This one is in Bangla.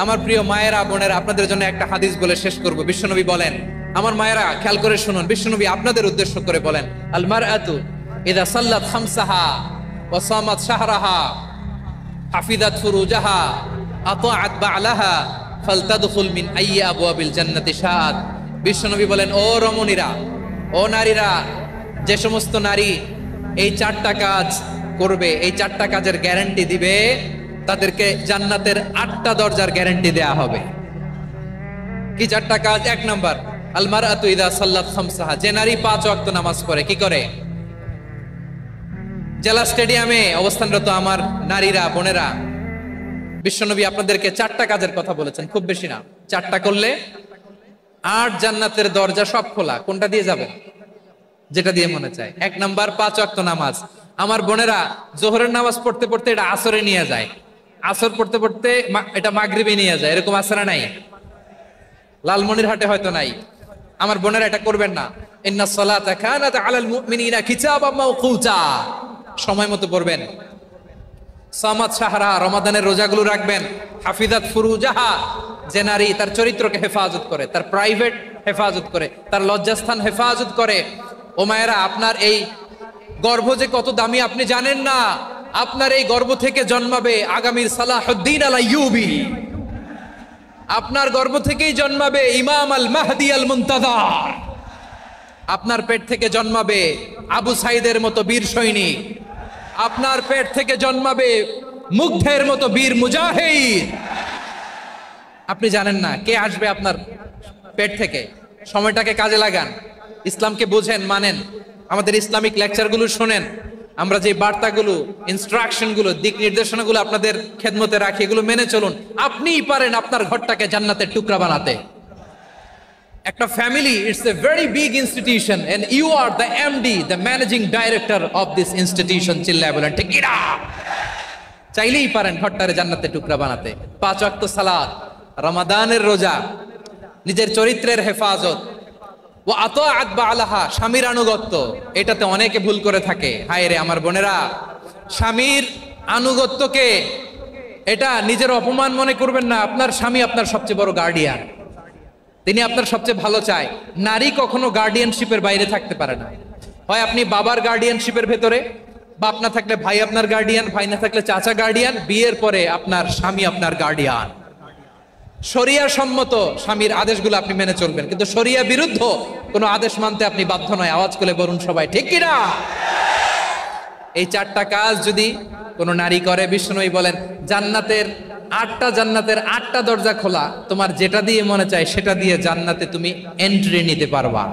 আমার প্রিয় মায়েরা বোনেরা, আপনাদের জন্য একটা হাদিস বলে শেষ করব। বিশ্বনবী বলেন, আমার মায়েরা খেয়াল করে শুনুন, বিশ্বনবী আপনাদের উদ্দেশ্য করে বলেন, আল মারআতু ইযা সাল্লাত খামসাহা ওয়া সামাত শাহরাহা হাফিজাত ফুরুজাহা আতাআত বা'লাহা ফালতাদখুল মিন আইয়ি আবওয়াবিল জান্নাতি শাআত। বিশ্বনবী বলেন, ও রমণীরা, ও নারীরা, যে সমস্ত নারী এই চারটা কাজ করবে, এই চারটা কাজের গ্যারান্টি দিবে, তাদেরকে জান্নাতের 8টা দরজার গ্যারান্টি দেয়া হবে। কি চারটা কাজ? 1 নাম্বার, আল মারআতু ইযা সাল্লাত খামসাহা, যে নারী 5 ওয়াক্ত নামাজ পড়ে। কি করে? জেলা স্টেডিয়ামে অবস্থানরত আমার নারীরা বোনেরা, বিশ্বনবী আপনাদেরকে 4টা কাজের কথা বলেছেন, খুব বেশি না। 4টা করলে 8 জান্নাতের দরজা সব খোলা। কোনটা দিয়ে যাবে? যেটা দিয়ে মনে চায়। 1 নাম্বার 5 ওয়াক্ত নামাজ। আমার বোনেরা জোহরের নামাজ পড়তে পড়তে এটা আসরে নিয়ে যায়, আসর পড়তে পড়তে এটা মাগরিবে নিয়ে যায়। এরকম আসরা নাই? লালমনিরহাটে হয়তো নাই। আমার বোনেরা এটা করবেন না। ইন্নাস সালাতা কানাত আলাল মুমিনিনা কিতাবাম মাওকুতা, সময় মতো পড়বেন। সামাত শাহরা, রমাদানের রোজাগুলো রাখবেন। হাফিজাত ফুরুজাহা, যে নারী তার চরিত্রকে হেফাজত করে, তার প্রাইভেট হেফাজত করে, তার লজ্জাস্থান হেফাজত করে। ও মায়েরা, আপনার এই গর্ভ যে কত দামি আপনি জানেন না। আপনার এই গর্ভ থেকে জন্মাবে আগামীর সালাহুদ্দিন আল আইয়ুবী। আপনার গর্ভ থেকেই জন্মাবে ইমাম আল মাহদি আল মুনতাজার। আপনার পেট থেকে জন্মাবে আবু সাইদের মতো বীর সৈনিক। আপনার পেট থেকে জন্মাবে মুগ্ধের মতো বীর মুজাহিদ। আপনি জানেন না কে আসবে আপনার পেট থেকে। সময়টাকে কাজে লাগান, ইসলামকে বোঝেন, মানেন, আমাদের ইসলামিক লেকচারগুলো শোনেন। আমরা যে বার্তাগুলো, ইনস্ট্রাকশনগুলো, দিক নির্দেশনাগুলো আপনাদের খেদমতে রাখি, এগুলো মেনে চলুন। আপনিই পারেন আপনার ঘরটাকে জান্নাতের টুকরা বানাতে। একটা family, it's a very big institution and you are the MD, the managing director of this institution. চিল্লায় বলেন ঠিক কিনা? চাইলেই পারেন ঘরটারে জান্নাতের টুকরা বানাতে। 5 ওয়াক্ত সালাত, রমাদানের রোজা, নিজের চরিত্রের হেফাজত, ও আতাআত বা'লাহা, স্বামীর আনুগত্য। এটাতে অনেকে ভুল করে থাকে। হায় রে আমার বোনেরা, স্বামীর আনুগত্যকে এটা নিজের অপমান মনে করবেন না। আপনার স্বামী আপনার সবচেয়ে বড় গার্ডিয়ান, তিনি আপনার সবচেয়ে ভালো চায়। নারী কখনো গার্ডিয়ানশিপের বাইরে থাকতে পারে না। হয় আপনি বাবার গার্ডিয়ানশিপের ভেতরে, বাপ না থাকলে ভাই আপনার গার্ডিয়ান, ভাই না থাকলে চাচা গার্ডিয়ান, বিয়ের পরে আপনার স্বামী আপনার গার্ডিয়ান। শরিয়া সম্মত স্বামীর আদেশগুলো আপনি মেনে চলবেন, কিন্তু শরিয়া বিরুদ্ধ কোনো আদেশ মানতে আপনি বাধ্য নয়। আওয়াজ করে বলুন সবাই ঠিক কিনা? এই 4টা কাজ যদি কোনো নারী করে, বিষ্ণুই বলেন জান্নাতের 8টা দরজা খোলা। তোমার যেটা দিয়ে মনে চায় সেটা দিয়ে জান্নাতে তুমি এন্ট্রি নিতে পারবা।